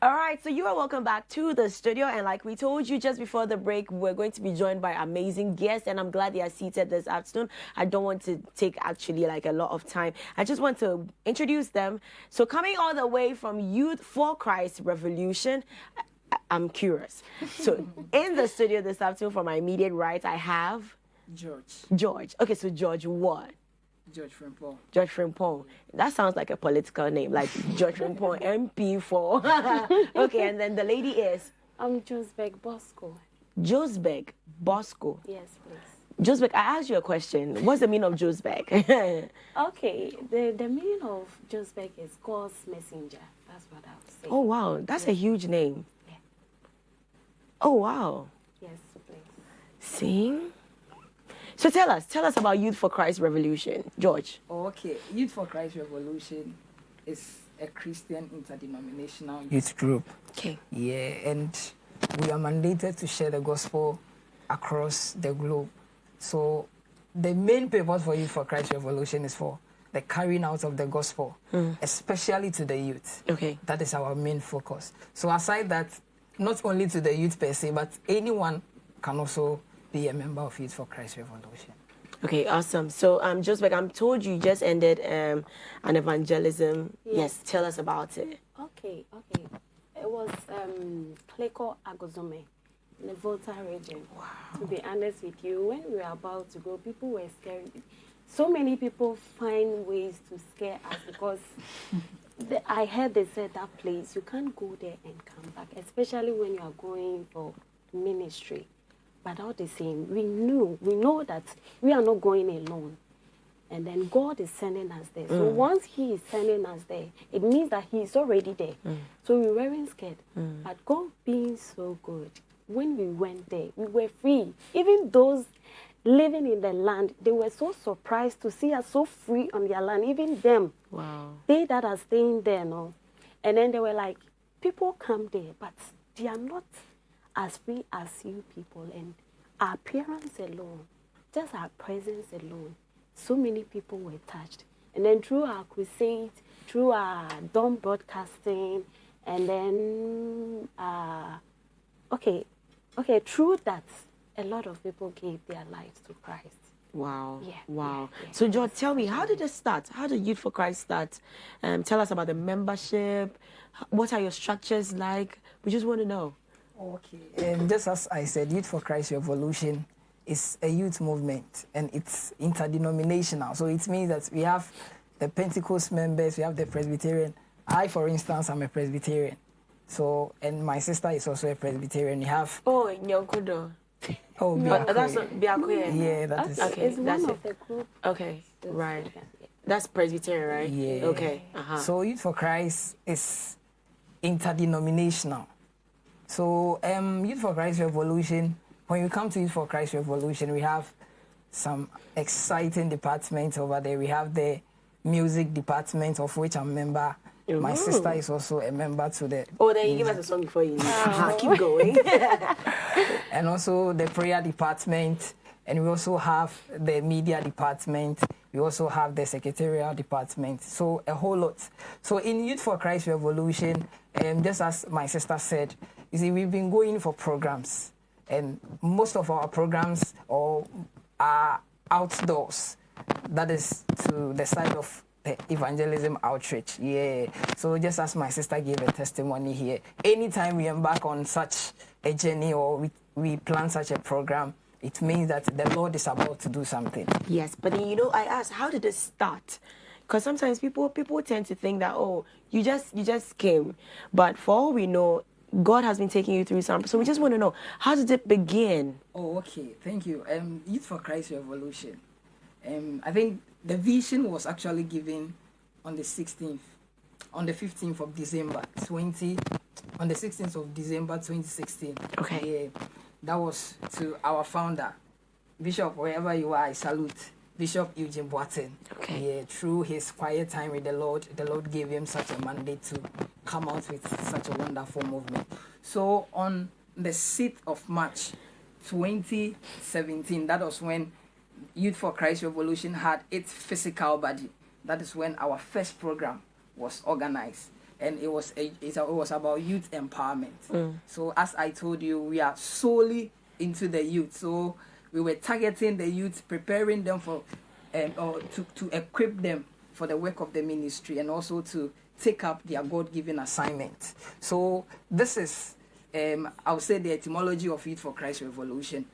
All right, so you are welcome back to the studio, and like we told you just before the break, we're going to be joined by amazing guests, and I'm glad they are seated this afternoon. I don't want to take actually like a lot of time. I just want to introduce them. So coming all the way from Youth for Christ Revolution, I'm curious. So in the studio this afternoon, from my immediate right, I have George. Okay, so George what? George Frimpong. George Frimpong. That sounds like a political name, like George Frimpong, MP4. Okay, and then the lady is? I'm Josbeck Bosco. Josbeck Bosco. Yes, please. Josbeck, I asked you a question. What's the meaning of Josbeck? Okay, the meaning of Josbeck is God's messenger. That's what I would say. Oh, wow. That's a huge name. Yeah. Oh, wow. Yes, please. See? So tell us about Youth for Christ Revolution, George. Okay, Youth for Christ Revolution is a Christian interdenominational youth group. Okay. Yeah, and we are mandated to share the gospel across the globe. So the main purpose for Youth for Christ Revolution is for the carrying out of the gospel, especially to the youth. Okay. That is our main focus. So aside that, not only to the youth per se, but anyone can also be a member of Youth for Christ Revolution. Okay, awesome. So, Josbeck, I'm told you just ended an evangelism. Yes, tell us about it. Okay. It was Kleko Agozome in the Volta region. Wow. To be honest with you, when we were about to go, people were scared. So many people find ways to scare us because I heard they said that place, you can't go there and come back, especially when you are going for ministry. But all the same, we know that we are not going alone. And then God is sending us there. So once He is sending us there, it means that He is already there. So we weren't scared. But God being so good, when we went there, we were free. Even those living in the land, they were so surprised to see us so free on their land. Even them, they that are staying there, no. And then they were like, people come there, but they are not as free as you people, and our appearance alone, just our presence alone, so many people were touched. And then through our crusade, through our dawn broadcasting, and then through that, a lot of people gave their lives to Christ. Wow. Yeah. Wow. Yeah. So, George, tell me, how did it start? How did Youth for Christ start? Tell us about the membership. What are your structures like? We just want to know. Okay, and just as I said, Youth for Christ Revolution is a youth movement, and it's interdenominational. So it means that we have the Pentecost members, we have the Presbyterian. I, for instance, am a Presbyterian. So, and my sister is also a Presbyterian. We have... Oh, Nyankodo. Oh, That's Biakwe. Yeah, that is... Okay, it's that's one it. of the group. Okay, right. That's Presbyterian, right? Yeah. Okay. So Youth for Christ is interdenominational. So Youth for Christ Revolution, when you come to Youth for Christ Revolution, we have some exciting departments over there. We have the music department, of which I'm a member. My sister is also a member to the... Oh, then you give us a song before you keep going. And also the prayer department. And we also have the media department. We also have the secretarial department. So a whole lot. So in Youth for Christ Revolution, just as my sister said, you see, we've been going for programs. And most of our programs are outdoors. That is to the side of the evangelism outreach. Yeah. So just as my sister gave a testimony here, anytime we embark on such a journey or we plan such a program, it means that the Lord is about to do something. Yes, but then, I asked, how did it start? Because sometimes people tend to think that, oh, you just came. But for all we know, God has been taking you through something. So we just want to know, how did it begin? Oh, okay. Thank you. Youth for Christ Revolution. I think the vision was actually given on the 15th of December 2016. Okay. Yeah, that was to our founder, Bishop, wherever you are, I salute. Bishop Eugene Boateng. Okay. Yeah, through his quiet time with the Lord gave him such a mandate to come out with such a wonderful movement. So on the 6th of March 2017, that was when Youth for Christ Revolution had its physical body. That is when our first program was organized. and it was about youth empowerment. So as I told you, we are solely into the youth. So we were targeting the youth, preparing them for, or to equip them for the work of the ministry, and also to take up their God-given assignment. So this is, I would say, the etymology of Youth for Christ Revolution.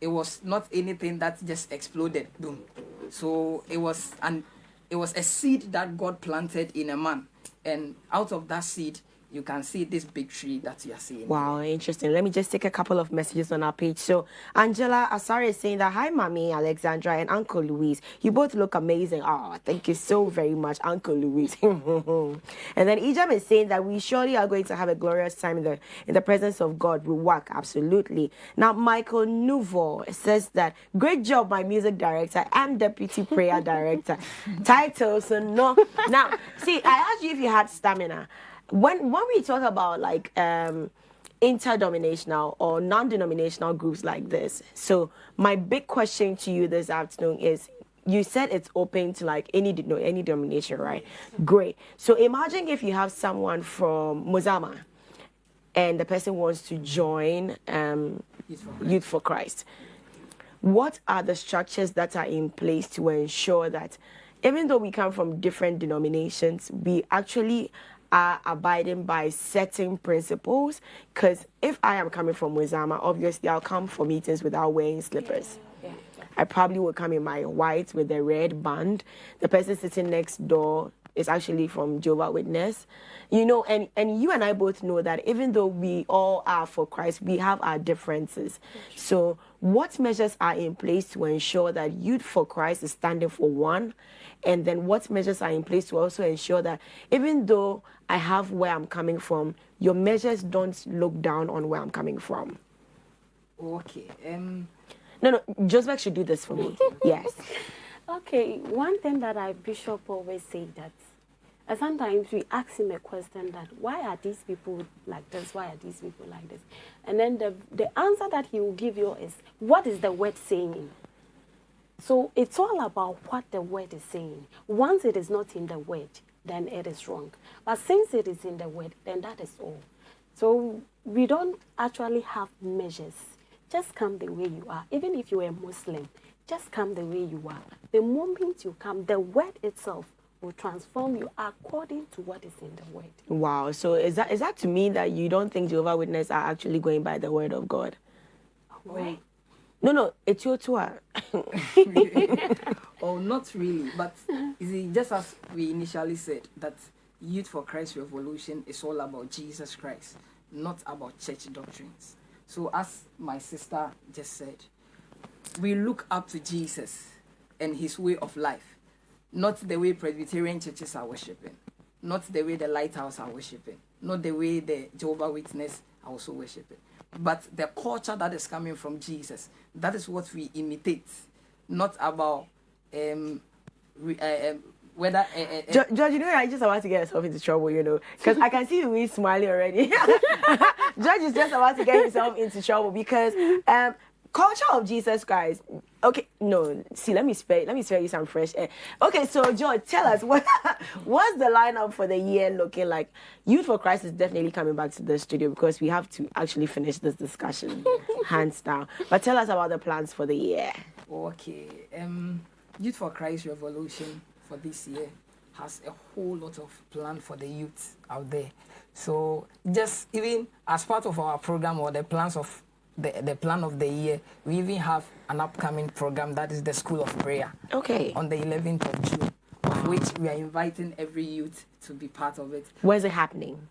It was not anything that just exploded, boom. So it was a seed that God planted in a man, and out of that seed, you can see this big tree that you are seeing. Wow, interesting. Let me just take a couple of messages on our page. So Angela Asari is saying that, hi, Mommy, Alexandra, and Uncle Louise. You both look amazing. Oh, thank you so very much, Uncle Louise. And then Ijam is saying that we surely are going to have a glorious time in the presence of God. We work, absolutely. Now, Michael Nouveau says that, great job, my music director and deputy prayer director. Title, so no. Now, see, I asked you if you had stamina. When we talk about like interdenominational or non-denominational groups like this, so my big question to you this afternoon is, you said it's open to like any denomination, right? Great. So imagine if you have someone from Mozama and the person wants to join Youth for Christ. What are the structures that are in place to ensure that even though we come from different denominations, we actually are abiding by certain principles? Because if I am coming from Wizama, obviously I'll come for meetings without wearing slippers. I probably will come in my white with a red band. The person sitting next door is actually from Jehovah's Witness. You know, and you and I both know that even though we all are for Christ, we have our differences. So what measures are in place to ensure that Youth for Christ is standing for one? And then what measures are in place to also ensure that even though I have where I'm coming from, your measures don't look down on where I'm coming from? Okay. No, Joseph should do this for me. Yes. Okay, one thing that our bishop always say that, sometimes we ask him a question that, why are these people like this? Why are these people like this? And then the answer that he will give you is, what is the word saying? So it's all about what the word is saying. Once it is not in the word, then it is wrong. But since it is in the word, then that is all. So we don't actually have measures. Just come the way you are. Even if you are a Muslim, just come the way you are. The moment you come, the word itself will transform you according to what is in the word. Wow. So is that to mean that you don't think Jehovah's Witnesses are actually going by the word of God? Why? No, it's your tour. Oh, not really. But you see, just as we initially said, that Youth for Christ Revolution is all about Jesus Christ, not about church doctrines. So as my sister just said, we look up to Jesus and his way of life, not the way Presbyterian churches are worshiping, not the way the Lighthouse are worshiping, not the way the Jehovah's Witnesses are also worshiping, but the culture that is coming from Jesus. That is what we imitate, not about whether... George, you know, I just about to get yourself into trouble, you know, because I can see Louise smiling already. George is just about to get himself into trouble because culture of Jesus Christ. Okay, no, see, let me spare you some fresh air. Okay, so George, tell us what's the lineup for the year looking like? Youth for Christ is definitely coming back to the studio because we have to actually finish this discussion, hands down. But tell us about the plans for the year. Okay, Youth for Christ Revolution for this year has a whole lot of plan for the youth out there. So just even as part of our program or the plans of the plan of the year, we even have an upcoming program that is the School of Prayer. Okay. On the 11th of June, of which we are inviting every youth to be part of it. Where's it happening?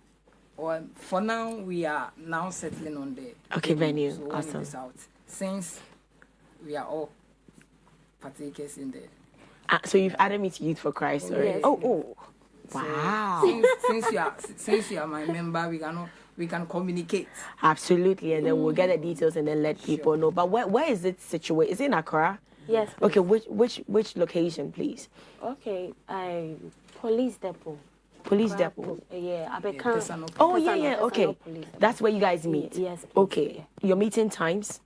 Well, for now, we are now settling on the venue. So awesome. when it is out, since we are all partakers in the... So you've added me to Youth for Christ already? Yes. Oh. So Wow. Since you are my member, we can communicate. Absolutely, and then we'll get the details and then let people know. But where is it situated? Is it in Accra? Yes. Okay, which location, please? Okay, police depot. Police depot. Yeah, Oh yeah. Okay, that's where you guys meet. Yes. Please. Okay, your meeting times?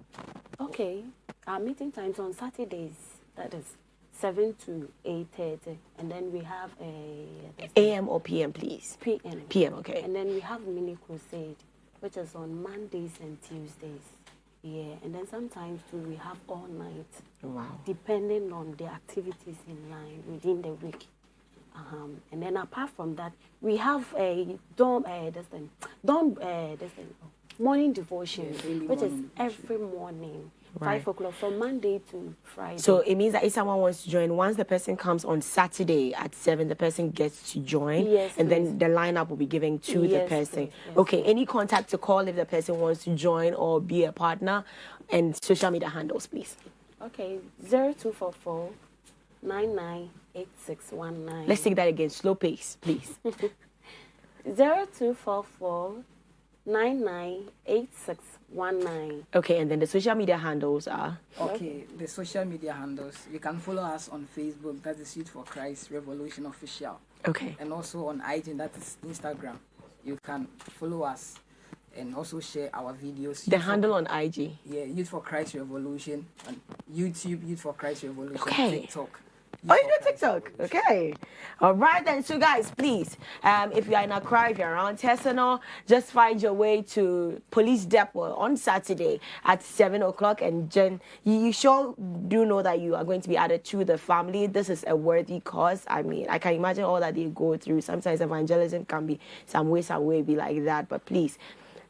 Okay, our meeting times on Saturdays. That is 7 to 8:30, and then we have AM or PM, please? PM. PM, okay. And then we have mini crusade, which is on Mondays and Tuesdays. Yeah, and then sometimes too we have all night. Wow. Depending on the activities in line within the week. And then apart from that, we have a morning devotion, which is every morning, Right. 5 o'clock from Monday to Friday. So it means that if someone wants to join, once the person comes on Saturday at 7, the person gets to join. Yes, and then please. the lineup will be given to the Yes, person. please. Yes, Okay, any contact to call if the person wants to join or be a partner, and social media handles, please. Okay, 0244 998619. Let's take that again, slow pace, please. 0244 998619. Okay, and then the social media handles are. Okay, the social media handles. You can follow us on Facebook, that is Youth for Christ Revolution Official. Okay. And also on IG, that is Instagram. You can follow us and also share our videos. The handle on IG. Yeah, Youth for Christ Revolution. On YouTube, Youth for Christ Revolution. Okay. TikTok. Oh, you do TikTok? Okay. All right then. So guys, please, if you are in Accra, if you're around Tesano, just find your way to Police Depot on Saturday at 7 o'clock. And Jen, you sure do know that you are going to be added to the family. This is a worthy cause. I mean, I can imagine all that they go through. Sometimes evangelism can be some way be like that. But please,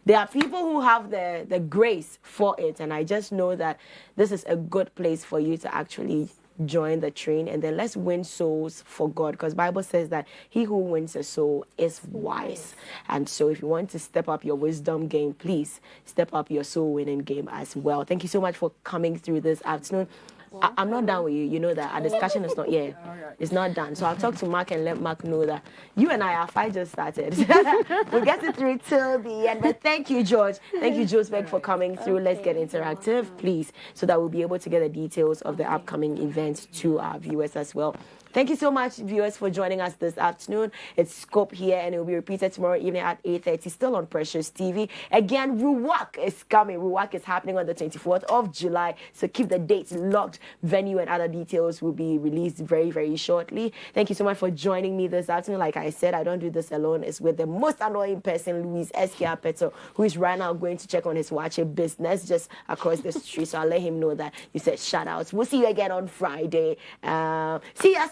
there are people who have the grace for it. And I just know that this is a good place for you to actually join the train, and then let's win souls for God, because Bible says that he who wins a soul is wise. And so if you want to step up your wisdom game, please step up your soul winning game as well. Thank you so much for coming through this afternoon. I'm not done with you. You know that our discussion is not yet. It's not done. So I'll talk to Mark and let Mark know that you and I, our fight just started. We'll get it through till the end. But thank you, George. Thank you, Joseph, for coming through. Let's get interactive, please, so that we'll be able to get the details of the upcoming event to our viewers as well. Thank you so much, viewers, for joining us this afternoon. It's Scope here, and it will be repeated tomorrow evening at 8:30, still on Precious TV. Again, Ruwak is coming. Ruwak is happening on the 24th of July, so keep the dates locked. Venue and other details will be released very, very shortly. Thank you so much for joining me this afternoon. Like I said, I don't do this alone. It's with the most annoying person, Luis Yfcr Peto, who is right now going to check on his watching business just across the street. So I'll let him know that you said shout outs. We'll see you again on Friday. See ya.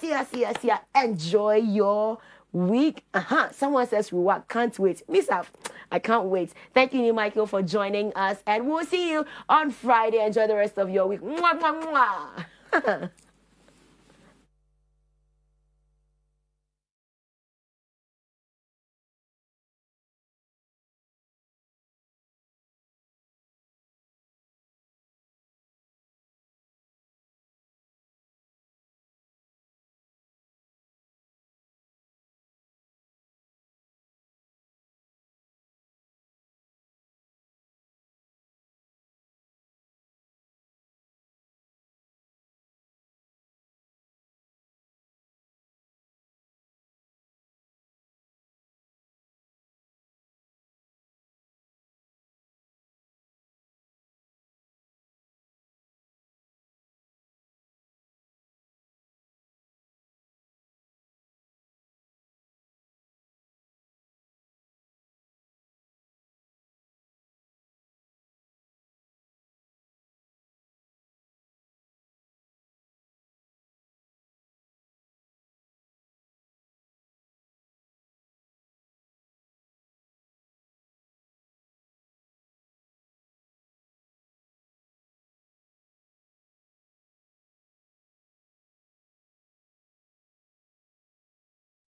Enjoy your week. Someone says Ruwak, can't wait. Miss up, I can't wait. Thank you, Michael, for joining us, and we'll see you on Friday. Enjoy the rest of your week. Mwah, mwah, mwah.